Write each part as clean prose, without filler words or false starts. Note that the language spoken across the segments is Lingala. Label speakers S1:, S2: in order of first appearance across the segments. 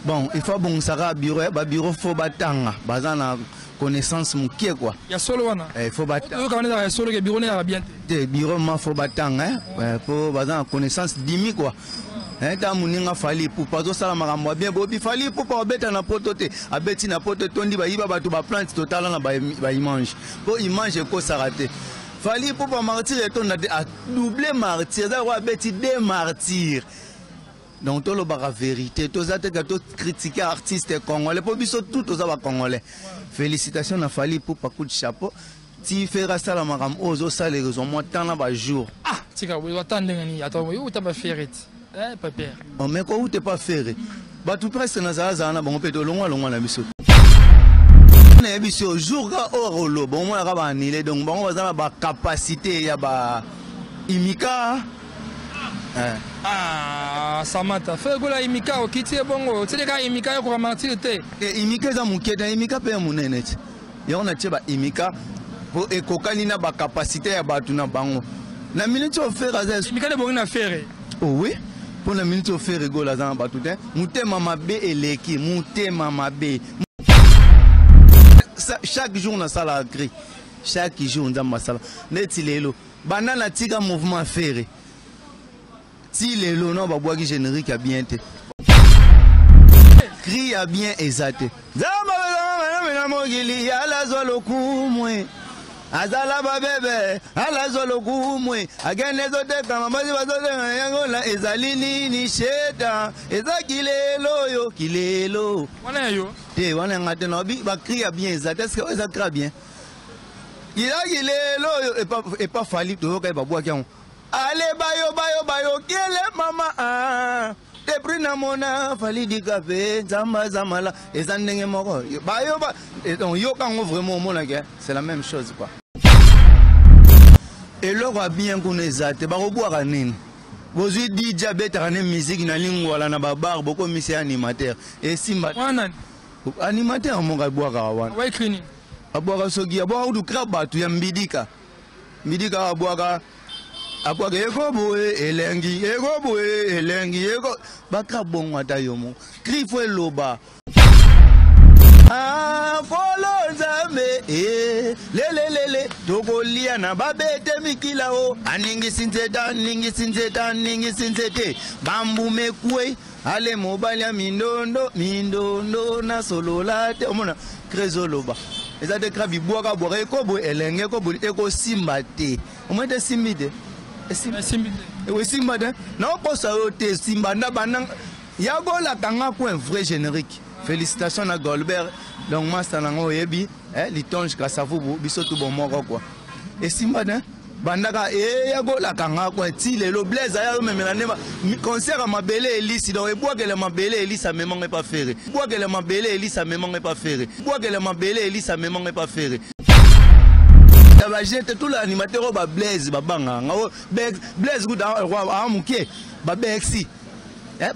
S1: Bon, il faut bon ça bureau, bureau faut batanga, bazana connaissance mouké quoi.
S2: Il y a solo wana.
S1: Il faut batanga.
S2: Quand on est solo que bureau n'est bien.
S1: Des bureau ma faut batanga, pour bazana connaissance dimi quoi. Ta muninga fali pour pas ça makambo bien bobi fali pour pas beta na potote, abeti na potote tondi ba yiba batu ba plante total na ba image. Pour image ko sarate. Fali pour pas martyr et ton a doublé martyr, ça va beti des martyrs. Donc, tout le la vérité, tout ça, tout critiquer artistes congolais, pour biso tout ça va congolais. Félicitations à Fali pour pas coup de chapeau. Tu feras ça la maram ozo ça les raisons moi tant là bas jour.
S2: Ah, tu vois, on attend ngani, attends, où t'as pas fait pas père.
S1: On mais quoi où t'es pas fait? Bah tout presque na za na bon peut longa na biso. Na biso jour ga orolo bon moi ga ba nile donc bon on va ba capacité ya ba imika.
S2: Ah, Samantha, fais gola imika au kiti bongo. Tu sais que imika ko martir te.
S1: Imika za muketa imika pe munenet. Ya on a tsheba imika pour ekokani na ba capacité ya batu na bango. Na minute au faire azes.
S2: Imika de bongo na faire.
S1: Oh oui. Pour la minute au faire gola za batu te. Mutema mabe eleki, mutema mabe. Chaque jour na sala gris. Chaque jour on a sala. Neti lelo. Banana tika mouvement faire. Si les lots ba bois qui générique a bien été. Cri a bien exaté. Azala babebe, ala zolo kumwe, agene zote kama mazi bazote yangola ezalini ni sheta, ezakilelo yo kilelo.
S2: Wana yo.
S1: Te wana ngate no bi ba cri a bien exaté, est-ce que ça cra bien? Il a kilelo yo et pas fali to ka ba bois qui on. Allez bayo kele mama te prina mona fali di café zama la ezandenge moko bayo ba et donc yo quand vraiment mona ke c'est la même chose quoi. Et le roi bien connaissate ba boire nini bozui di diabète rané musique na lingwala na babar boko misi animateur et simba
S2: wana
S1: animateur mo ga boire wana
S2: ouais clinique
S1: aboaka soki aboaka du krabatu ya mbidika aboaka Akwage ego boe elengi ego baka bongo ata yomo krifo eloba folo nzambe lelelele tokolia na babete mikila o aningi sinzete bambu mekwe ale mobali ya mindondo na sololate omona krezoloba eza de krabi boaka boaka ekobo elenge ekobo eko simba te omete simbite oui, Simba, non, pas ça, Simba, Yago la kanga pour un vrai générique. Félicitations à Goldberg, donc Master Nango Yebi, Litonge Kassavou, Bissotou bon moro quoi. Et Simba, Bandaka, Yago la kanga pour un tile, le blaze, même concert à ma belle Elise, donc et bois que ma belle Elise, ça me manque pas faire. Bois que ma belle Elise, ça me manque pas faire. Bois que ma belle Elise, ça me manque pas faire. J'étais tout l'animateur ba Blaise babanga Blaise good a muke ba Bexi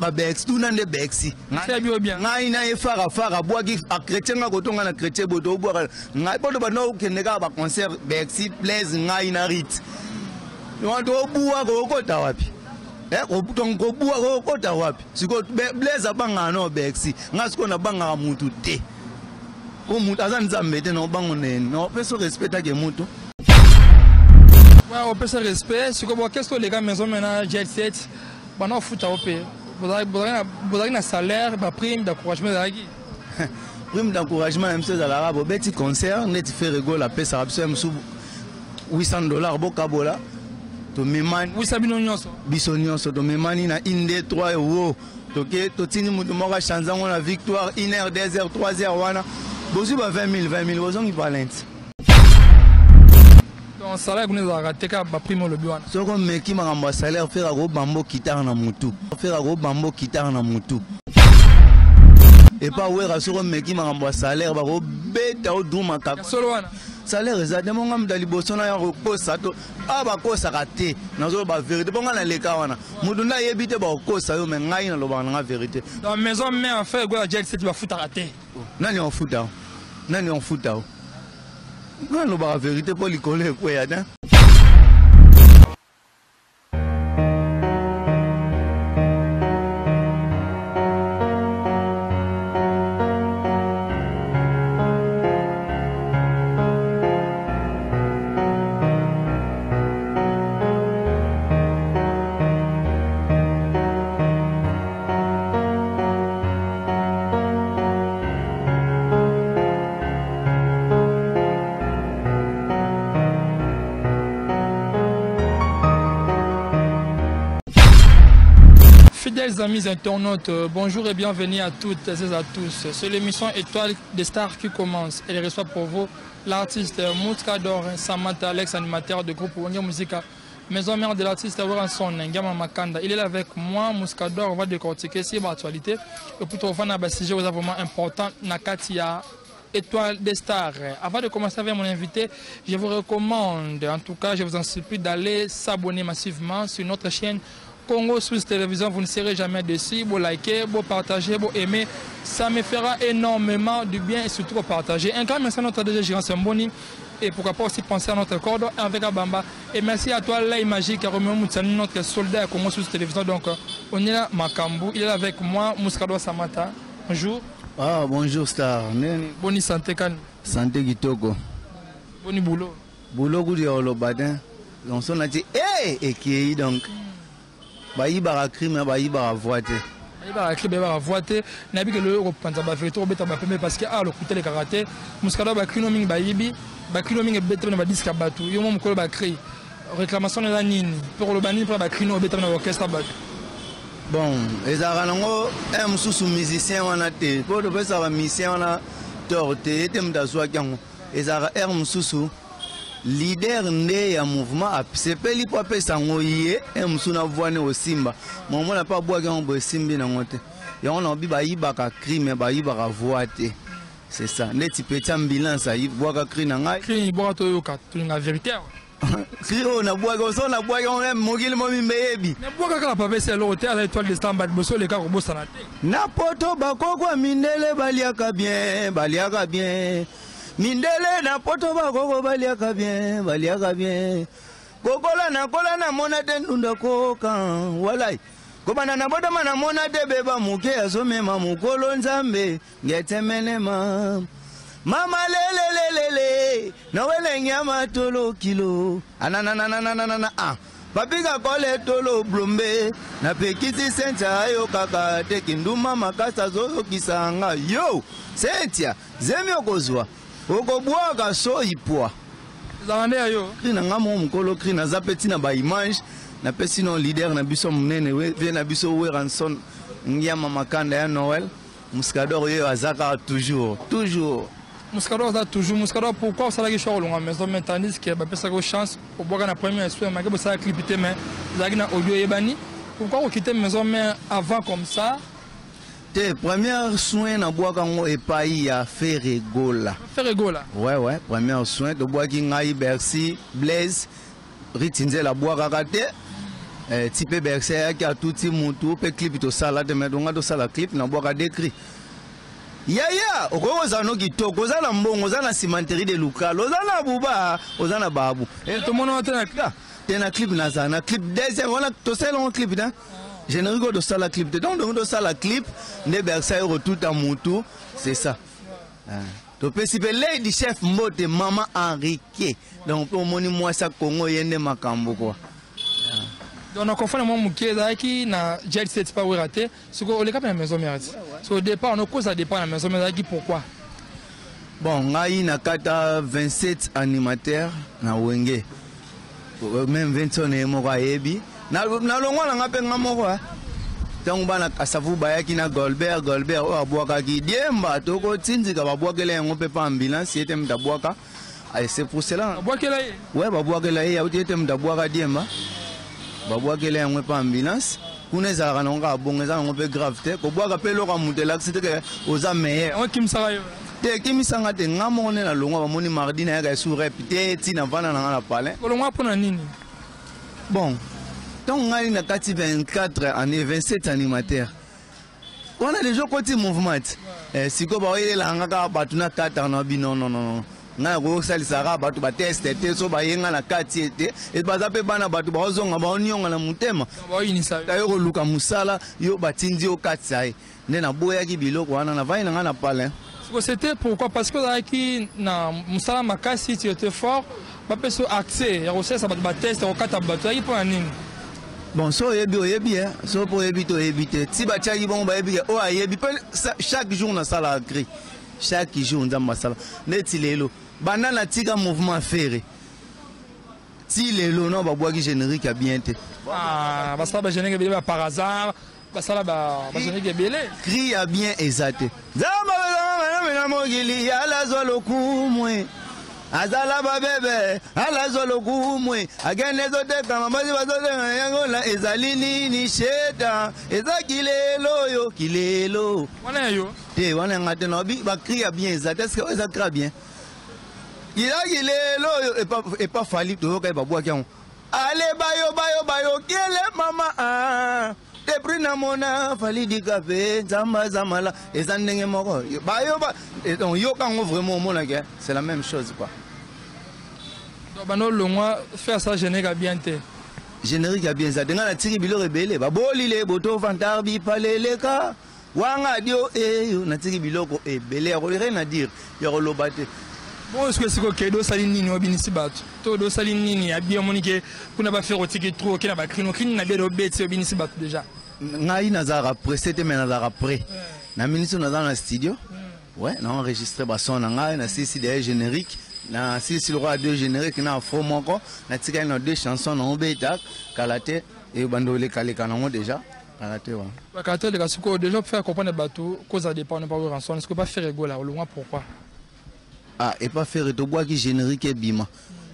S1: ba Bex tout nande Bexi
S2: très bien
S1: ngai na fara bois qui a chrétien ko tonga na chrétien boto bois ngai poto ba no keneka ba concert Bexi Blaise ngai na rit wanto bua ko kota wapi ko tongo bua ko kota wapi siko Blaise abanga no Bexi ngasiko na banga mutu te o mutu azanzambe te no bango nene no peso respect ke mutu.
S2: Ouais, on peut se respect. Qu'est-ce que les gars maison maintenant Jet 7 on fout à OP. Vous avez un salaire, une prime d'encouragement.
S1: Prime d'encouragement, même chose à l'arabe. Petit concert, net fait rigole la paix, ça a sous $800 bokabola. To memani.
S2: Oui, ça
S1: bisonyoso. To memani na inde 3 euros. Toké, totini mutumora chanzango la victoire 1 heure, 2 heures, 3 heures wana. Bosu ba 20 000, bosu qui valente.
S2: Donc salaire vous nous a raté ka ba primo le biwana.
S1: Soko meki mangamba salaire faire go bambo kitara na mutu. Faire go bambo kitara na mutu. Et pas wera soko meki mangamba salaire ba go beta o duma ka.
S2: Solo wana.
S1: Salaire exactement ngam dali bosona ya ko sato aba ko sakate nazo ba vérité bonga na leka wana. Mudu na yebite ba ko sa yo me ngai na loba na vérité.
S2: Dans maison mais en fait go Jet 7 va foutre raté.
S1: Nani on fout non, la vérité pour les coller quoi ya.
S2: amis internautes, bonjour et bienvenue à toutes et à tous. C'est l'émission Étoile des Stars qui commence. Elle reçoit pour vous l'artiste Mouscador Samata, l'ex-animateur du groupe Wenge Musica, maison mère de l'artiste Waranson Ngama Makanda. Il est là avec moi, Mouscador. On va décortiquer si l'actualité. Et pour trouver un sujet vraiment important, Nakatia. Étoile des Stars. Avant de commencer avec mon invité, je vous recommande, en tout cas, je vous en supplie d'aller s'abonner massivement sur notre chaîne Congo Suisse Télévision. Vous ne serez jamais déçus. Vous likez, vous partagez, vous aimez. Ça me fera énormément du bien et surtout vous partager. Un grand merci à notre DG Gérard Samboni et pourquoi pas aussi penser à notre cordon avec Abamba. Et merci à toi, Lai Magique, Romeo Moutsani, notre soldat à Congo Suisse Télévision. Donc, on est là, Makambu. Il est là avec moi, Mouscador Samata. Bonjour.
S1: Ah, bonjour Star.
S2: Boni santé kan.
S1: Santé Kitoko.
S2: Boni boulot.
S1: Boulot goudi au badin. On s'en a dit, et qui est donc. Bayi bara crime, bayi bara voité.
S2: Bayi bara crime, bayi bara voité. Nabi que le reprendre ba fait trop bête ba premier parce que le côté le karaté. Muskado ba crino ming bayibi, ba crino ming bête na ba disque batu. Yo mo ko ba créer. Réclamation de la nini. Pour le bani pour ba crino bête na orchestre batu.
S1: Bon, les arango un sous musicien on a été pour le faire un musicien on a torté et t'aime d'asseoir quand les arango sous leader né ya mouvement c'est pas lui pour faire ça ngoyé un sous na voix né au simba mon on n'a pas boire quand on simbi na ngote et on a bi ba yiba ka crime ba yiba ka voité c'est ça net petit ambulance a yiba ka crime na ngai
S2: crime boire to yo ka tu la vérité.
S1: Kiro na bois on a bois on aime mogil mo mbebi
S2: na bois ka papa c'est l'hôtel à l'étoile de Stambad bosso le ka ko bossa na te
S1: na poto bakoko mindele baliaka bien mindele na poto bakoko baliaka bien kokola na mona te ndunda koka walai kobana na bodo mana mona te beba muke azomema mukolo nzambe ngetemenema mama lele no wele nyama tolo kilo anananananana papiga kole tolo blombe na pekiti senta ayo kaka tekinduma makasa zozo kisanga yo sentia zemi okozwa okobwaka so ipwa
S2: zawande ayo
S1: krina ngamo mukolo krina zapeti na ba image na pesi no leader na biso munene we na biso we ranson ngiyama makanda ya Noël Mouscador yo azaka toujours
S2: Mouscador a toujours Mouscador pourquoi ça la que choix longa maison maintenant que ba pesa ko chance pour boire na première expérience mais que ça clipité mais ça na audio ebani pourquoi on quitter maison mais avant comme ça
S1: te première soin na boire quand et pays ya Ferregola ouais première soin de boire qui ngai Bercy Blaise ritinze la boire kate type Bercy qui a tout ti mutu pe clip to sala de mais donc do sala clip na boire décrit Yaya, okoza no kitoko, ozana mbongo, ozana cimenterie de Luka, ozana buba, ozana babu.
S2: Et tout le monde a
S1: un clip nazana, clip deuxième, voilà, tout ça un clip là. Je ne rigole de ça la clip. Donc de ça la clip, ne bersaille tout à moutou, c'est ça. Tu peux si Lady Chef Mbote Maman Henrique. Donc pour moni moi ça Congo yende makambo quoi.
S2: Donc on confond mon mouké qui na Jet Set pas raté, ce que le cap la maison mérite. Au départ on cause ça dépend la maison mérite pourquoi.
S1: Bon, ngai na kata 27 animateurs na Wenge. Même 20 ne mo ka yebi. Na longwa na ngape ngamoko. Tangu bana kasavu bayaki na Golbert o abwaka ki diemba toko tsinzika babwakela yango pe pa ambulance yete mtabwaka. C'est pour cela.
S2: Babwakela ye.
S1: Ouais, babwakela ye yete mtabwaka diemba. Babwakela yango pa ambulance. Kuneza kanonga bongeza yango pe gravité ko bwaka pe loka mutela c'était oza meilleur.
S2: On kimsaka yo.
S1: Te kimisanga te ngamone na longwa bamoni mardi na ya sur répéter tina vana na la palais.
S2: Ko longwa pona nini?
S1: Bon. Donc, on a une 24 années, 27 animateurs. On a déjà côté mouvement. Si vous avez la hanga batuna 4 ans, non. Na go sali sara batu ba test so ba yenga na 4 ete et ba zape bana batu ba ozonga ba onyonga na mutema.
S2: Ba yinisa.
S1: Ta yo luka musala yo batindi o 4 sai. Ne na boya ki biloko wana na vai na palais.
S2: C'était pourquoi parce que là qui na musala makasi tu étais fort, ba peso accès, ya recette ça ba test au 4 batu yi pour nini.
S1: Bon, so yebi hein, so pour éviter. Si ba tchaki bon ba yebi o ayebi chaque jour na sala gris. Chaque jour on a sala. Neti lelo. Banana tika mouvement ferré. Ti lelo non ba bois qui générique a bien été.
S2: Ah, ba ça ba générique par hasard. basala bazoniki ebele
S1: cri ya bien ezate zamba mokili yala zolo kumwe azala babebe ala zolo kumwe agene zoteka mabazi bazoteka yango la ezali nini sheta ezakilelo yo kilelo
S2: wana yo
S1: te wana ngate no bi ba cri ya bien ezate est-ce que ça cri bien il a kilelo yo et pas fali to ka ba bwa kyan ale bayo kele mama te prina mona fali di café zamba zamala ezandenge moko bayo ba donc yo kango vraiment mona ke c'est la même chose quoi.
S2: donc bano longwa faire ça générique bien te
S1: générique a bien ça denga na tiki bilo rebele ba bolile boto fantar bi paleleka wanga dio yo na tiki biloko ebele ya rien à dire ya ko lobate.
S2: Bon, est-ce que c'est que do sali nini obinisi bato to do sali nini abia monike kuna ba faire otiki trop kina ba krino na bien obeti obinisi bato déjà
S1: ngai nazara presete mais nazara prêt na ministre na dans le studio ouais na enregistré ba son ngai na sisi des génériques na sisi le roi deux génériques na fo moko na tika na deux chansons na obeta kalate et bandole kaleka na déjà kalate wa
S2: ba kalate le kasuko déjà pour faire comprendre bato cause ça dépend pas de rançon est-ce que pas faire rigoler au loin pourquoi
S1: ah et pas faire to bois qui générique et bima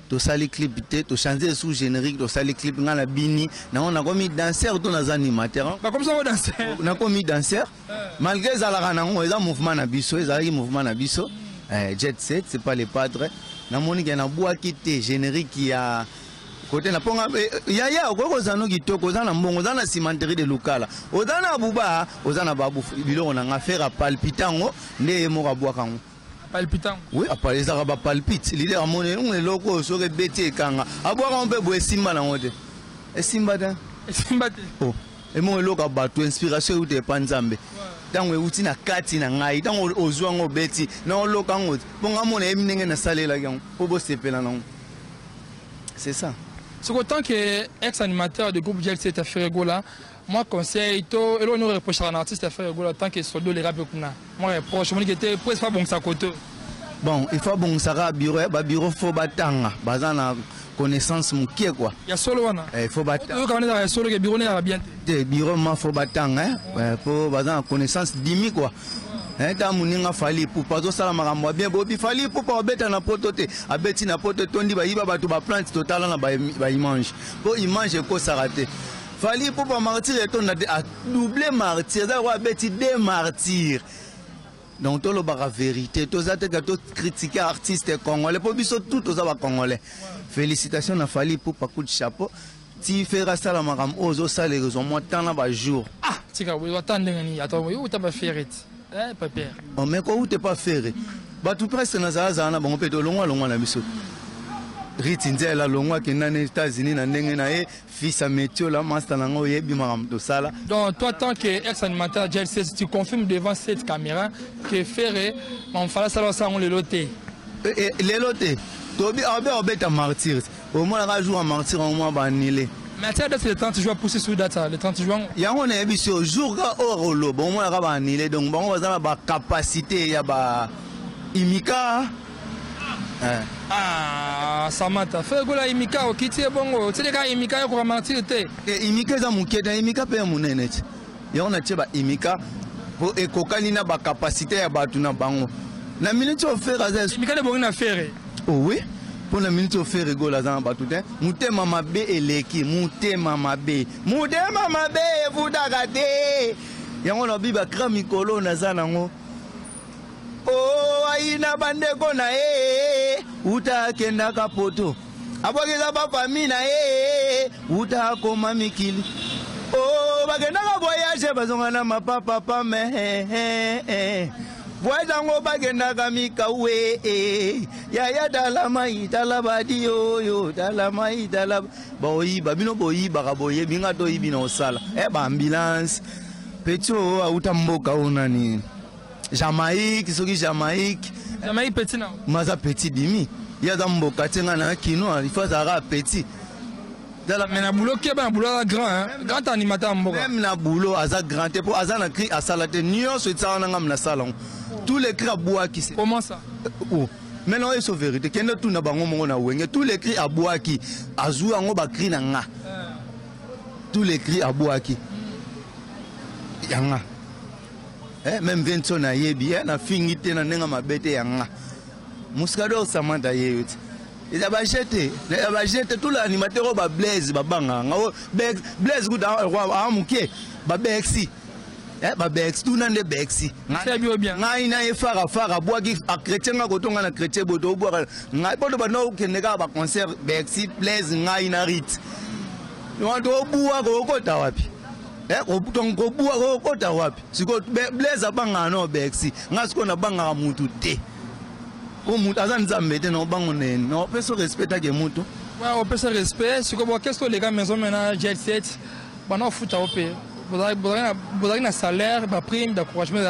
S1: to sali clip te to changer sous générique to sali clip ngala bini na on a commis danseur to na animateur
S2: ba comme ça on danser
S1: na commis danseur malgré ça la na on eza mouvement na biso eza mouvement na biso jet set c'est pas les padres na moni ke na bois qui te générique ya côté na ponga ya ko zano kitoko zana mbongo zana cimenterie de lokala ozana buba ozana babu biloko na nga faire palpitango nde mo ka bois kango
S2: palpitant
S1: oui après les arabes palpite l'idée à mon on est loco sur le bété kanga aboire un peu boire simba na ngote et simba oh et mon loco bateau inspiration ou te panzambe tant we uti na kati na ngai tant ozwa ngo beti na loco ngote bon amon e minenge na salela gang po bo sepela na c'est ça
S2: c'est autant que ex-animateur de groupe GLC t'a fait rigoler moi conseil to et nous reproche à un artiste à faire rigoler tant que soldo les rap kuna moi reproche moi qui était presque pas bon ça côté
S1: bon il faut bon ça bureau faut batanga bazana connaissance mukie quoi
S2: il y a solo wana
S1: il faut batanga
S2: quand on est solo que bureau n'est bien
S1: te bureau ma faut batanga pour bazana connaissance dimi quoi ta muninga fali pour pas ça la makambo bien bobi fali pour pas beta na potote abeti na potote tondi ba yiba bato ba plante total na ba image pour image ko sarate fali pour pas martyr et on a doublé martyr ça va beti des martyrs donc tout le bara vérité tous ça to critiquer artiste congolais pour biso tout ça va congolais félicitations na fali pour pas coup de chapeau ti fera ça la makambo ozo ça les raisons moi tant na ba jour
S2: ah tika we attendre ngani attends yo ta ba faire pas père
S1: on mais quoi ou t'es pas ferré bah tout presque na za na bon peut longwa na biso ritinze la longwa ke na États-Unis na ndenge na e fils a métier la master na ngo yebi maram to sala
S2: donc toi tant que ex-animateur GLC tu confirmes devant cette caméra que Ferré on fala ça on le loté
S1: le loté tobi obeta martyr au moins la jour en martyr au moins ba annulé
S2: mais tu as date le 30 juin pousser sur date le 30 juin
S1: ya on est biso jour ga orolo bon moi la ba annulé donc bon on va ba capacité ya ba imika
S2: ah Samata fait gola imika okiti bongo tu ka imika ya ko martyr te
S1: imika za muketa imika pe munene ya on a tsheba imika po ekokani na ba capacité ya batu na bango na minute au faire azes
S2: imika le bongo na faire
S1: oh oui pour la minute au faire rigola za batu te mutema mabe eleki mutema mabe vudagate ya on a biba kra mikolo na za nango oh aina bandeko na uta kenda kapoto abogeza ba famille na uta koma mikili oh bagenda ka voyage bazonga na mapapa pa me voyage bagenda ka mikawe ya dalama itala badi yo dalama itala boyi babino boyi bakaboye binga to ibina osala ba ambulance pecho auta mboka onani Jamaïque, Jamaïque
S2: petit non.
S1: Maza petit bimi. Il y a dans mon bokatenga na kino, il faut ça petit.
S2: Mais na boulot qui est ben boulot grand hein, grand animateur mboka.
S1: Même na boulot aza grand te pour aza na cri à salate nio so ça na ngam na salon. Tous les cris à bois qui c'est.
S2: Comment ça?
S1: Oh. Maintenant c'est vérité. Kende tout na bango mongo na wenge. Tous les cris à bois qui azu ngo ba cri na nga. Tous les cris à bois qui. yanga même Vincent na yebi na fingite na nenga mabete yanga Mouskador Samantha yeyuti eza ba jete tout l'animateur ba Blaise ba banga Blaise good a muke ba Bexi ba Bex tout nande Bexi ngai na fara boaki a chrétien nga kotonga na chrétien boto boaka ngai boto ba no keneka ba concert Bexi Blaise ngai na rit wanto obuwa ko kota wapi ko buwa ko kota wapi siko Blaise banga no Bexi ngasiko na banga mutu te o mutu azanzambe te no bango nene no peso respecta ke mutu
S2: ouais on peut se respect siko bo qu'est-ce que les gars maison maintenant Jet Set bana futa opé vous avez un salaire, une prime d'encouragement.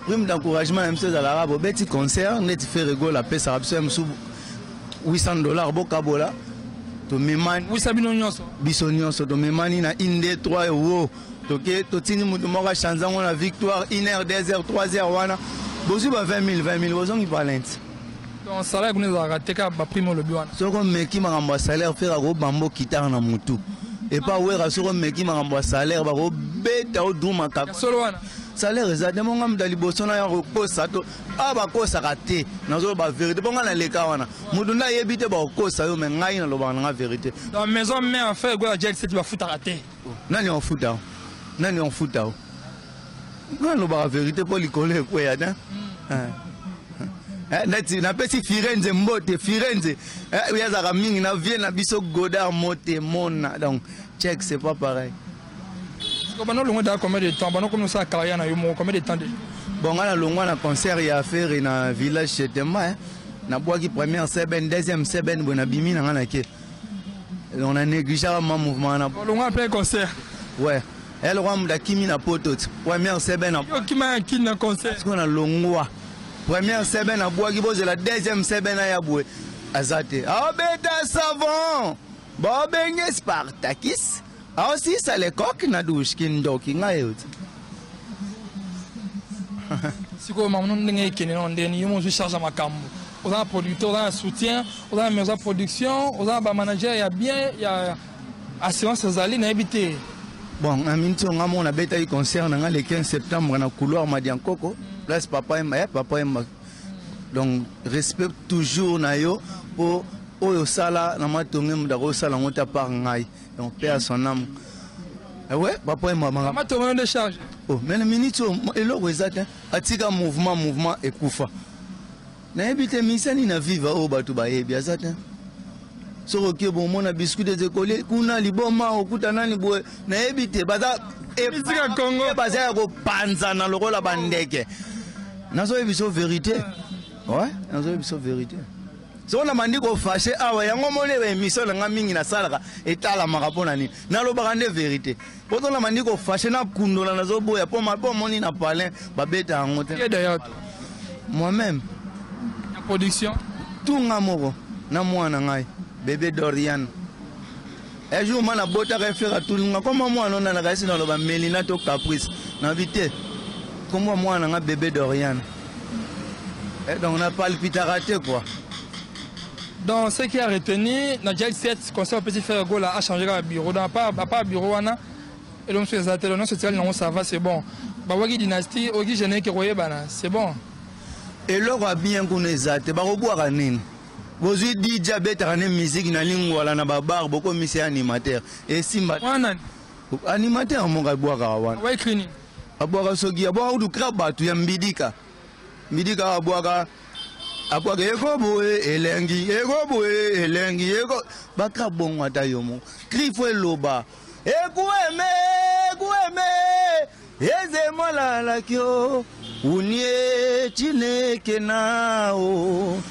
S1: Prime d'encouragement, même chose à l'arabe. Au petit concert, net fait rigolo la paix, ça a $800. Bokabola. To memani.
S2: Oui, ça binonyon.
S1: Bisonyon, to memani na inde 3 euros. Toké, totini mutumoka chanzan on la victoire 1h, 2h, 3h wana. Bosu ba 20 000, bozongi valente.
S2: Donc salaire vous avez raté ka ba prime le biwana.
S1: Soko meki makamba salaire faire ko bambo kitana na mutu. Et pas ouais rasuro meki makamba salaire ba ko beta o duma ka.
S2: Solo wana.
S1: Salaire ezade mon ngam dali bosona ya ko sato aba ko sakate nazo ba vérité bonga na leka wana. Mutu na yebite ba ko sa yo me ngai na loba na vérité.
S2: Dans maison mais en fait go Jet Set va foutre raté.
S1: Nani on futa. Nani on futa. Non loba vérité pour likole ko ya dan. Na pesi Firenze mbote Firenze yazaka mingi na vie na biso Godard mote mona donc check c'est pas pareil.
S2: Comment longo da combien de temps bano comme ça carrière na yo combien de temps déjà?
S1: Bon ngana longo na concert ya faire na village chez Tema na boaki première semaine deuxième semaine bona bimi na ngana ke on a négligé mon mouvement na
S2: longo après concert.
S1: Ouais elle roi mda kimi na poto première semaine
S2: yo kima kin na concert
S1: parce qu'on a longo première semaine à bois qui pose la deuxième semaine à Yaboué. Azate. Ah, bêta savant. Bon, ben, Spartakis. Ah, aussi, ça les coques na douche qui n'doki ngaïot.
S2: Si vous m'avez dit que nous avons une charge à ma cambo. On a un producteur, on a un soutien, on a une maison de production, on a un manager, il y a bien, il y a assurance aux alliés, n'a habité.
S1: Bon, on a bêta concert le 15 septembre dans le couloir Madiankoko. Place papa et ma. Donc, respecte toujours Nayo pour Oyosala, Namatongem, Darosala, on t'a par Ngai. On perd son âme. Ouais, papa et maman.
S2: Maman, tu as de charge.
S1: Oh, mais le minute, et là, vous êtes un mouvement et koufa. N'habitez misani na viva au batuba et bien ça. So que bon mon a biscuit de coller, kuna liboma au kutanani boy, n'habitez baza et Congo, baza go panza na loko la bandeke. Nazo ebiso vérité. Ouais, nazo ebiso vérité. So na mandi ko fâché awa yango mone émission nga mingi na salaka etala makapona ni. Na lo bakande vérité. Poto na mandi ko fâché na kundola nazo boya po moni na palin babeta ngote.
S2: Et d'ailleurs
S1: moi-même
S2: la production
S1: tout ngamoko na mwana ngai bébé Dorian. Un jour mana bota référa tout nga comme moi non na kasi na lo ba Melina to Caprice na vite. Comme moi na bébé Dorian. Et donc on a pas le pitaraté quoi.
S2: Donc ce qui a retenu, na Jet Set concert petit frère Go là a changé le bureau, dans pas bureau wana. Et donc sur les ateliers, non ça va, c'est bon. Bawagi dynastie, Ogi Jené qui roye bana, c'est bon.
S1: Et là on bien qu'on les a, te ba boire nini. Vous dit diabète à la musique na lingua la na babar beaucoup monsieur animateur et simba. Animateur mon gars boire wana.
S2: Ouais écrit.
S1: Aboaka sogi aboaka du kraba tu ya mbidika. Mbidika aboaka aboaka eko elengi eko baka bongo atayomo. Krifo eloba. Ekueme eze mola la kyo unie chineke nao.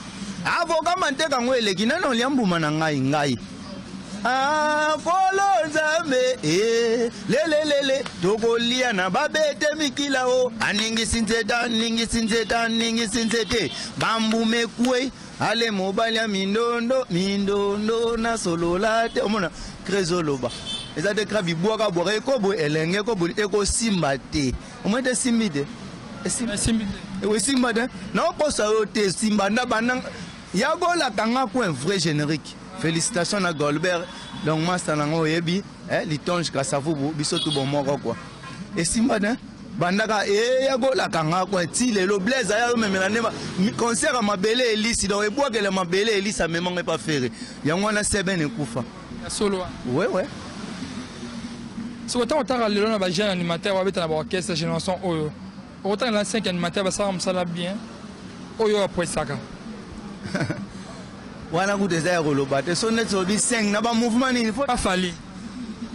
S1: Avoka manteka ngwele kinano liambuma na ngai. Kolo nzambe lele tokolia na babete mikila o aningi sinzete bambu mekwe ale mobali ya mindondo na solola te omona krezoloba eza de krabi boaka boaka ekobo elenge ekobo eko simba te omete simbite simba te na okosa yo te simba na banang yagola kanga ko un vrai générique. Félicitations à Goldberg. Donc, moi, c'est un yebi, litonge, Kassafu, Bissotou, bon, quoi. et simba ne bandaka ya go la kanga ko ti le blaze ya memela ne concert à mabele elisi donc eboa que le mabele elisi a même pas faire yango na seben ekufa
S2: solo
S1: ouais
S2: si autant on le na ba jeune animateur wa beta na ba orchestre génération oyo autant la 5 animateur ba ça me bien oyo après ça
S1: wana ku desire ko lobate so net so bi 5 na ba mouvement ni faut
S2: pas fali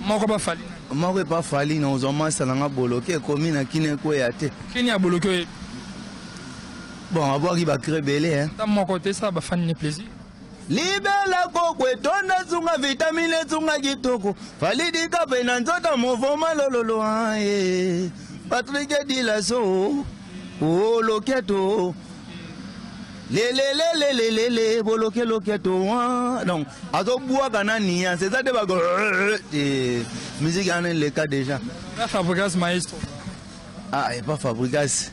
S2: moko pas fali
S1: moko pas fali na ozoma salanga bloqué komi na kine ko ya te
S2: kini a bloqué
S1: bon avoir qui va créer belé hein
S2: dans mon côté ça va faire ni plaisir
S1: libela kokwe tonda zunga vitamine zunga kitoko fali di kape na nzota mouvement lololo eh Patrick dit la so oh loketo le boloke loketo donc azo bois kanani c'est ça de bago musique en le cas déjà
S2: la Fabregas maestro
S1: et pas Fabregas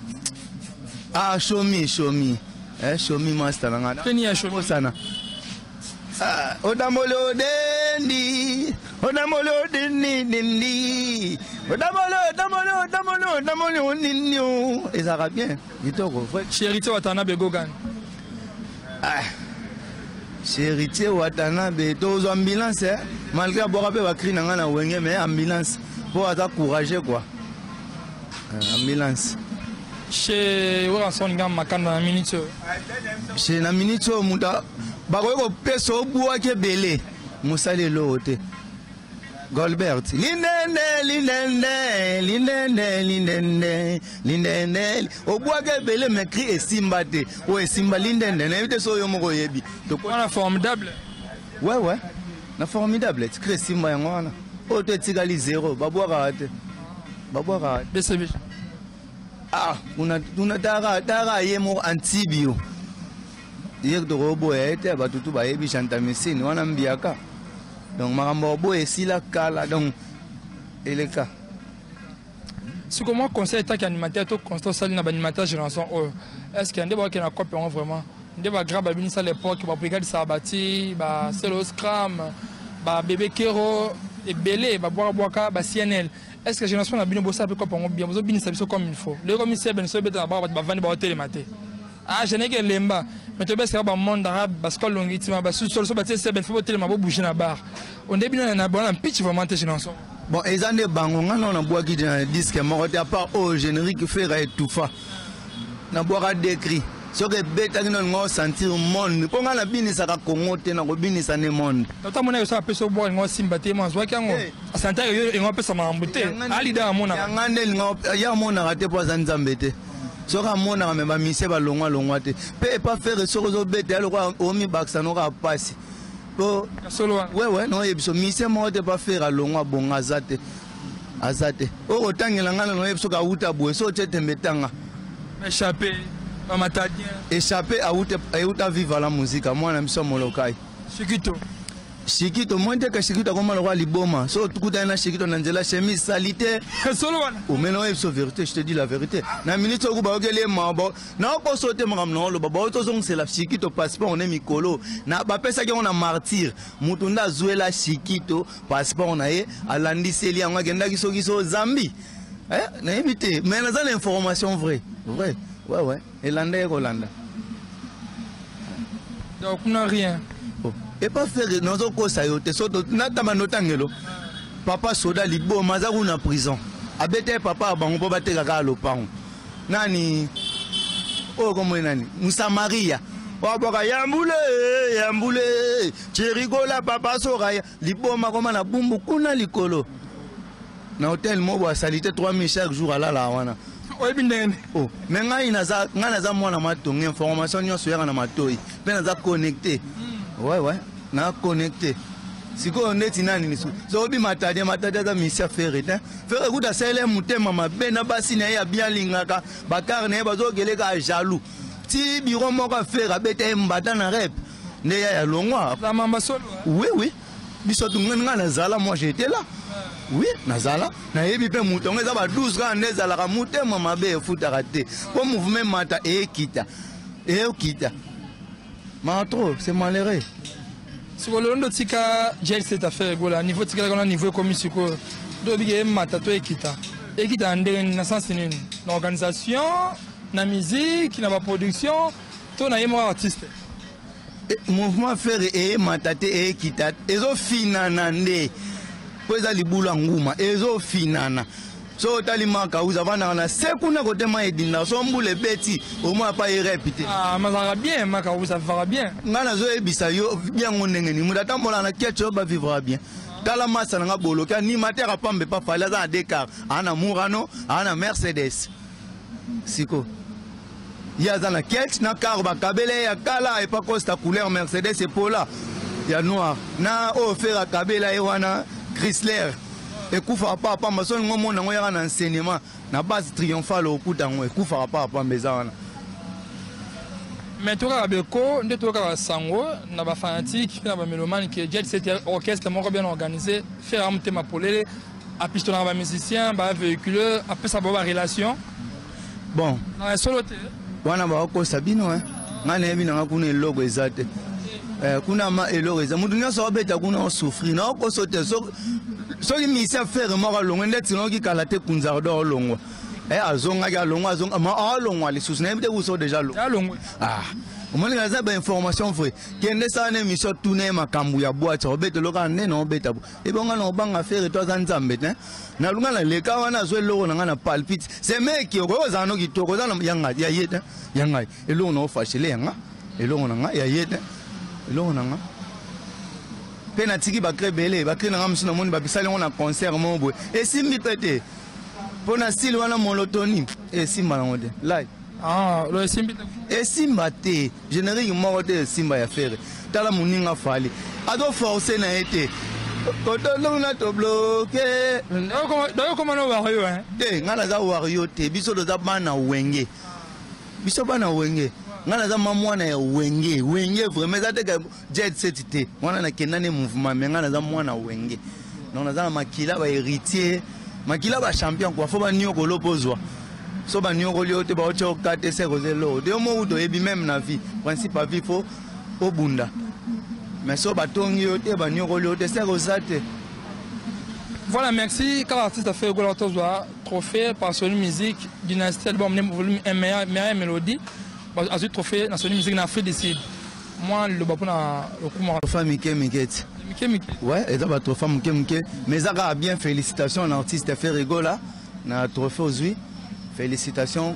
S1: show me master ngana
S2: teni ya show
S1: sana odamolo dendi odamolo ninio et ça va bien kitoko frère
S2: Chérité Watanabe Gogan
S1: Chérité Watanabe tous ambulance malgré boka pe bakri na ngana wenge mais ambulance pour être courageux quoi ambulance
S2: chez Oranson ngam makanda na minute
S1: chez na minute muta bakoyeko peso bua ke belé musale lote Golbert linene au bois que belé me crie et simba te ou et simba linene n'invite so yo moko yebi
S2: donc on a formidable
S1: ouais na formidable tu crée simba ngwana o te tigali 0 babwa ka
S2: BCB
S1: una tara yemo antibio yek de robo ete batutu ba yebi chantamicine wana mbiaka donc makambo bo esila kala donc eleka
S2: si comment conseil tant qu'animateur to constant salle na animateur génération est-ce qu'il y a des gens qui na copier vraiment des ba grave bini ça l'époque ba brigade sabati ba selo scram ba bébé kero et belé ba boaka ba CNL est-ce que génération na bino bossa peut copier bien vous bini ça comme il faut le commissaire ben so beta ba vendre ba hôtel matin je n'ai que lemba mais tu sais que monde arabe parce que longitima ba sous so baté c'est ben faut hôtel ma bo bouger na bar on début na bon pitch vraiment tes génération
S1: bon ezande bango ngana na boaki dans disque moko à part au générique faire étouffa na boaka décrit ce que beta qui non sentir monde pour ngana binisa ka Congo te na ko binisa ne monde
S2: tata mona yo sa peso bo ngo simba te manzo kango asanta yo ngo pesa mambute ali da mona
S1: ngande ngo ya mona ka te po zanzambe te soka mona me ba mise ba longwa te pe pas faire soko zo beta le ko omi baksa no ka passe
S2: solo
S1: ouais non yebiso mise mo te pas faire longwa bon azate o otangela ngana no yebiso ka uta boe so tete mbetanga
S2: échappé mamatadien
S1: échappé à uta vivre la musique moi na miso molokai Shikito mwende ka Shikito koma lo liboma so tukuta na Shikito na nzela chemise salité
S2: solo wana
S1: o meno e so vérité je te dis la vérité na minute ko ba okele mabo na ko sauter makam no lo baba to zong c'est la Shikito passeport on est mikolo na ba pesa ki on a martyr mutunda zuela Shikito passeport on a ye alandi seli yango agenda ki so Zambi na imité mais na za l'information vrai ouais elanda ko landa
S2: donc on n'a rien.
S1: Et pas faire nos causes à yote, soto natama notangelo. Papa soda libo mazaru na prison. Abete papa bango po bate kaka lopang. Nani comment nani Moussa Maria. Waboka yambule. Cherigola papa soraya libo makoma na bumbu kuna likolo. Na hôtel mobo salité 3000 chaque jour à la wana. Mais ngana za mwana matongi information nyonso yaka na matoi. Pe na za connecté. Ouais na connecté siko ndeti nani nisu so bi matadi za misia faire kuta sele mutema mabe na basi na ya bien lingaka bakar na bazo geleka jaloux ti biro moko faire abete mbata na rep ne ya longwa
S2: la mamba solo
S1: oui biso tungana na zala moi j'étais là oui nazala na yebi pe mutonga za ba 12 ans nezala ka mutema mabe futaka te po mouvement mata ekita mais trop, c'est malheureux.
S2: Si vous voulez tika gel cette affaire gola niveau tika na niveau comme siko do bige mata to ekita et qui t'a dans sens l'organisation, la musique, la production, tout na yemo artiste.
S1: Mouvement faire et matate et kitat ezo finana nde kweza libula nguma ezo finana so talimaka uzavana na sekuna kote ma edinda so mbule beti au moins pas répéter
S2: ah mazara bien maka ça va bien
S1: ngana zo ebisa yo bien ngondenge ni mudata mola na ketcho ba vivra bien tala masa nga boloka ni matera pambe pa fala za Dakar ana Murano ana Mercedes siko Yaza na ketch na karba kabele ya kala et pas costa couleur Mercedes et Pola ya noir na o fera kabela e wana Chrysler et kufa papa maso ngomo na ngoya na enseignement na base triomphale au kutango et kufa papa mbezana
S2: mais toka beko nde toka sango na ba fanatique na ba mélomane qui jet cet orchestre moko bien organisé faire amte ma polele a pistonner ba musicien ba véhiculeur après ça ba relation
S1: bon
S2: na solo te
S1: wana ba ko sabino ngana yebi na kuna elogo ezate kuna ma elogo eza mudu nyoso obeta kuna souffrir na ko sote so limisa faire moko longo ndeti no ki kala te kunza do longo azonga ya longo azonga ma longo ali sous na ebite uso déjà longo omoni ngaza ba information vrai kende sa na émission tourner makambu ya boîte obeta loka nene obeta ebonga na obanga faire to zanzambe na lunga na leka wana zo eloko na ngana palpite c'est mec qui oza no kitoko za yanga ya yeta yanga eloko na ofashele yanga eloko na nga ya yeta eloko na nga pena tiki ba krebele ba krena ngam suna moni ba bisale ngona concert mo boy et simbi pete pona style wana molotoni et simba na ngode live
S2: le simbi
S1: et simba te générique mo te simba ya faire tala muninga fali ado forcer na été kotono na to bloqué
S2: donc comment on va rien
S1: te ngana za wario te biso do za bana wenge biso bana wenge ngana za mamwana ya wenge vraiment za te jet set te wana na kenane mouvement mais ngana za mwana wenge non na za makila ba héritier makila ba champion quoi faut ba nyoko lopozwa so ba nyoko liote ba ocho kate se rozelo de mo udo ebi même na vie principe à vie faut obunda mais so batongi yote ba nyoko liote se rozate.
S2: Voilà, merci. Car l'artiste a fait un trophée par son musique dynastie album volume meilleure mélodie. A eu trophée dans son musique en Afrique du Sud. Moi, le bapon a le coup mort.
S1: Trophée Mickey. Ouais, et d'abord trophée Mickey. Mais ça a bien félicitations à l'artiste fait rigola. Na trophée aujourd'hui. Félicitations.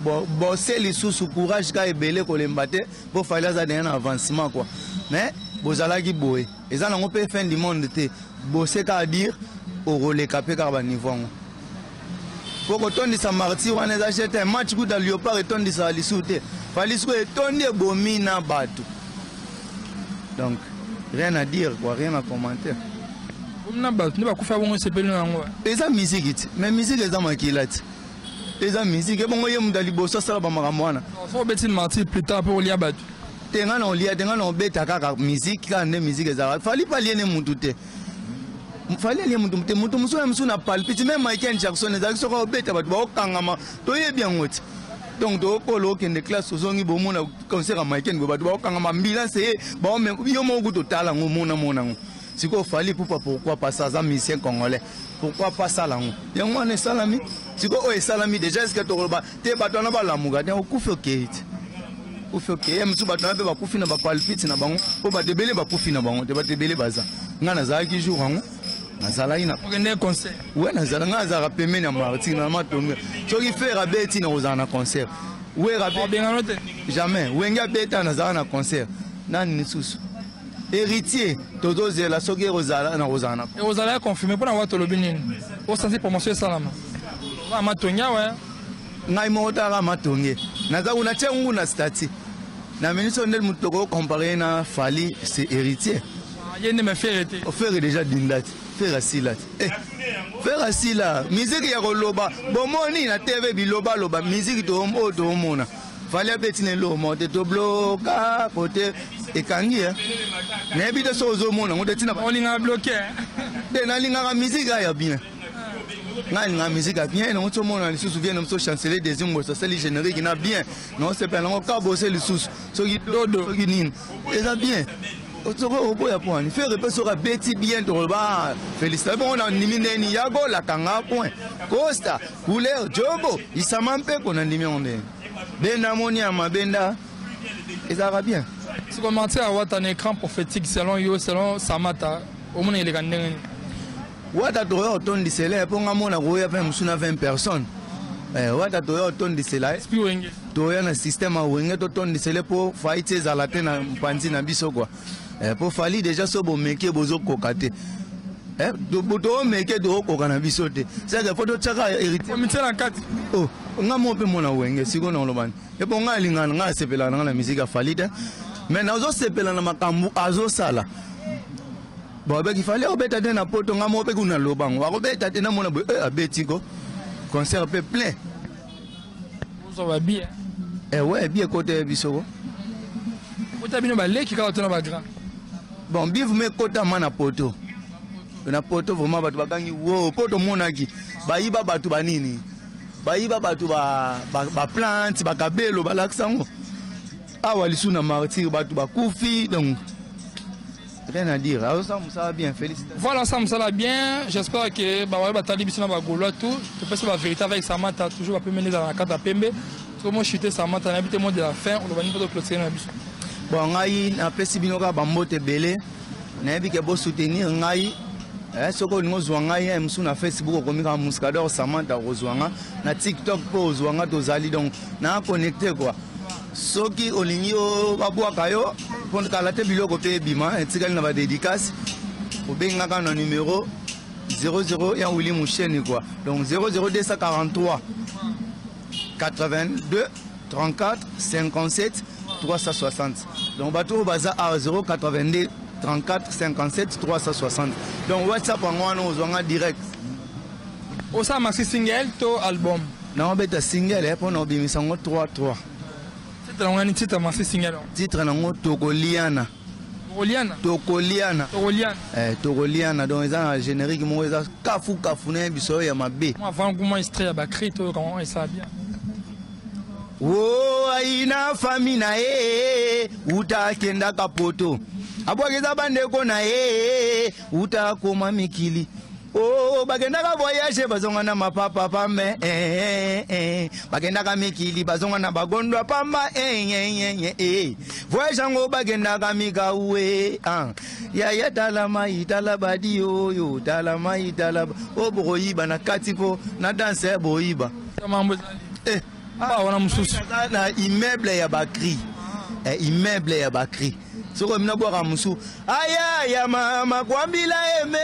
S1: Bon, c'est les sous courage qu'a ébélé pour les battre pour faire ça d'un avancement quoi. Mais vous allez boy. Et ça on peut faire du monde te. Bosser qu'à dire au relais capé car ba niveau. Pour que ton disa marti on a acheté un match coup dans Léopard et ton disa lisouté. Fallait que ton de bomina batu. Donc rien à dire quoi, rien à commenter.
S2: Bomina batu, ne va pas faire bon c'est pelu nango.
S1: Eza musique, mais musique eza makilat. Eza musique bon yo mudali bossa sala ba makamwana.
S2: Faut betin marti plus tard pour lia batu.
S1: Tenga na lia tenga na beta kaka musique ka ne musique eza. Fallait pas lier ne mutu te. Fallait lier mutu musu na palpite même Michael Jackson eza so ko beta batu ba okangama to ye bien ngoti. Donc to ko lo kende classe ozongi bo mona concert Michael bo batu ba okangama mbila se ba yo mo ku totala ngomona mona. Si ko fallait pourquoi pas ça za musicien congolais. Pourquoi pas ça là? Yango ne salami. Si ko o salami déjà est-ce que to ba te bato na ba lamuga te okufe okate. Okufe musu bato na be ba kufi na ba palpite na bango po ba debele ba kufi na bango te ba debele baza. Ngana za ki jour hango. Nazala ina.
S2: Ngene concert.
S1: Ouais nazala ngaza ra pemene na marti na matonga. Soki faire abeti na ozana concert. Ouais rabé. Jamais. Wenga beta nazala na concert. Nani nisusu. Héritier, todo zela soki rozala na rozana.
S2: Et rozala confirmé pour avoir to lobinine. Au sens promotion salama. Wa matonya ouais.
S1: Ngai mota ra matonge. Naza una chengu na stati. Na ministre ndel mutoko comparer na Fali c'est héritier.
S2: Yene me faire été.
S1: Faire déjà dindati. Faire asila. Faire asila. Musique ya koloba. Bomoni na TV biloba loba musique to mona. Fallait abetine lo monte to bloka côté ekangi na ebide so ozomona ngote tina
S2: olinga bloqué
S1: de na linga musique ya bien na linga musique bien na ngoto mona li susu vient so chanceler des mots ça c'est le générique na bien non c'est pas non ka bosser le sous so ki dodo so ki nini eza bien Faire repasser Betty bien Toroba. Félicitations, on a nominé Niago, la Kanga point. Costa, couleur, Jobo, il s'en manque qu'on a nominé. Benda Monia, ma Benda, et ça va bien.
S2: Si vous commencez à avoir un écran prophétique selon Yo, selon Samata, au moins il est gagné.
S1: Wata Toya autonome de cela, pour moi, on a 20 personnes. Wata Toya autonome de cela. Toya un système à Wenge, autonome de cela pour faire à la tête en Panzi na biso quoi. Pour faire déjà ce bon mec bozo kokate. Boto mec do kokana biso te. C'est que photo tchaka hérité. Oh, on a mon peu mon Wenge, si on le man. Et pour moi, il y a un sepela dans la musique à Falida. Mais nous avons sepela dans ma cambu azo sala. Bon, il fallait obéter à un poto, on a mon peu qu'on a l'oban. On va obéter à un mon abético. Concert plein.
S2: Ça va bien.
S1: Ouais, bien côté biso.
S2: Vous avez bien balé qui quand on a grand.
S1: Bon, bive mes côtés mana poto. Na poto vraiment batu bakangi wo poto monaki. Bayiba batu banini. Bayiba batu ba plante, ba kabelo, ba laksango. Awa lisuna martyr batu ba koufi donc rien à dire. Ça va bien, félicitations.
S2: Voilà, ça va bien. J'espère que bah batali bisona ba golo tout. Je pense que la vérité avec Samata toujours va mener dans la carte à Pembe. Tout moi chuter Samata na bité moi de la fin, on va venir pour clôturer na biso.
S1: Bon, ngai na pesi binoka ba mbote belé. Na bi ke bo soutenir ngai. Soko ngo zwanga ya msu na Facebook ko mika Muscador Samata ko zwanga na TikTok po zwanga to zali donc na connecter quoi. Soki olingi o babwaka yo pour kalate biloko pe bima etikali na ba dédicace obenga ka na numéro 00 ya Willy Moucheni quoi. Donc 00243 82 34 57 360. Donc bato baza à 082 34 57 360. Donc WhatsApp en moi nous on direct.
S2: Osa maxi single to album.
S1: Non beta single pour no bimisango 33.
S2: On a un titre maxi single.
S1: Titre nango Tokoliana. Tokoliana donc ils ont un générique mo ils kafu na biso ya mabe.
S2: Moi avant comment extrait ba crito quand ça bien.
S1: Oh aina famina uta kenda kapoto. Abwageza bandeko na uta koma mikili. Oh bagenda ka voyage bazonga na mapapa pambe bagenda ka mikili bazonga na bagondwa pamba voyage ngo bagenda ka mika uwe ya talama itala badi yo talama itala boyiba na katipo na danse boyiba
S2: wana mususu
S1: na immeuble ya bakri immeuble ya bakri. Soko mina bwaka musu aya ya mama kwambila eme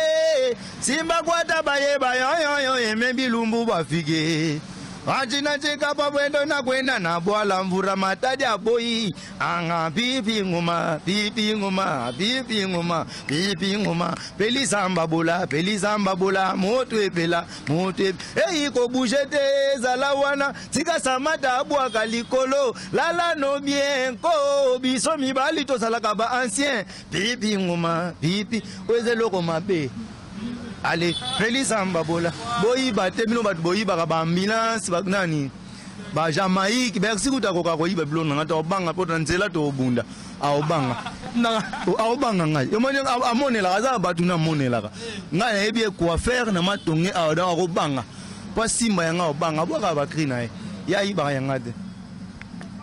S1: simba kwata bayeba yo eme bilumbu bafike ajina cheka pabwendo na kwenda na bwala mvura matadi aboyi anga pipi nguma peli samba bola moto epela ko bougete zala wana tika Samata abwaka likolo lala no bien ko biso mibali to salaka ba ancien pipi nguma weze loko mabe. Allez, peli samba bola boyiba te bino bat boyiba ba ambulance ba nani ba Jamaïque merci kutakoka koyiba bilo nanga to banga poto nzela to bunda aobanga ngai yomoni amonela za batu na monela ngai ebi ko faire na matonge aoda ko banga pa simba yanga obanga bwaka ba krina ya iba yanga de.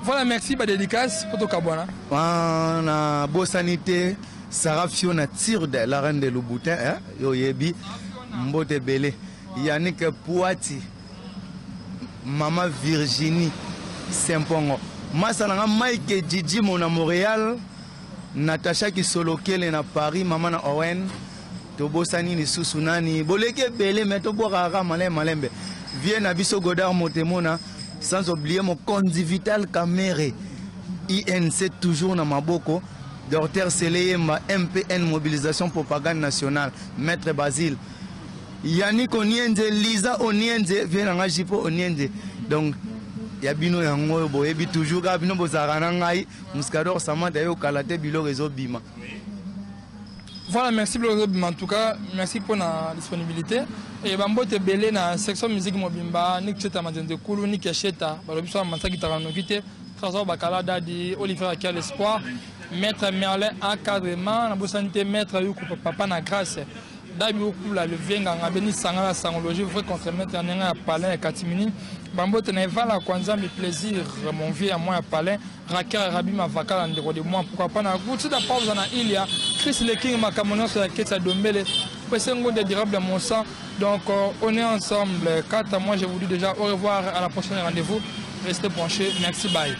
S2: Voilà, merci ba dédicace poto kabwana
S1: na bosanité Sarah Fiona tire de la reine de Louboutin, Yoyebi, Mbote Belé, Yannick Pouati, Maman Virginie, Saint-Pongo, Massalanga Mike Didi Mona Montréal, Natacha qui solo kele na Paris, Maman Owen, Tobosani ni Susunani, Boleke Belé, Metobora Malembe, Vienne à Bisso Godard Motemona, sans oublier mon conduit vital Caméré, INC toujours na Maboko. Docteur Seleyemba, MPN Mobilisation Propagande Nationale, Maître Basile, Yannick Onienze, Lisa Onienze, Vienanga Jipo Onienze. Donc, Yabino Yango, Boyebi toujours, Gabino Bozaranangai, Muscador Samata Yo Kalate Bilo Réseau Bima.
S2: Voilà, merci pour le Bima. En tout cas, merci pour la disponibilité. Et Bambo te belé na section musique Mobimba, Nick Cheta Mazende Koulou, Nick Cheta, Balobiso Mansaki Taranokite, Trésor Bakala Dadi, Olivier Akia l'Espoir. Maître Merlin encadrement, na santé maître yuko papa na grâce. Dabi okula le venga ngabeni sangala sangologie vrai contre maître nanga ya palin katimini. Bambote na evala kwanza mi plaisir mon vieux à moi à palin. Raker rabi ma vakala ndeko de moi pourquoi pas na goût da pause na Ilia. Chris le King makamono sur la quête dombele. Pesengo de durable mon sang. Donc on est ensemble. 4 mois je vous dis déjà au revoir à la prochaine rendez-vous. Restez branchés. Merci bye.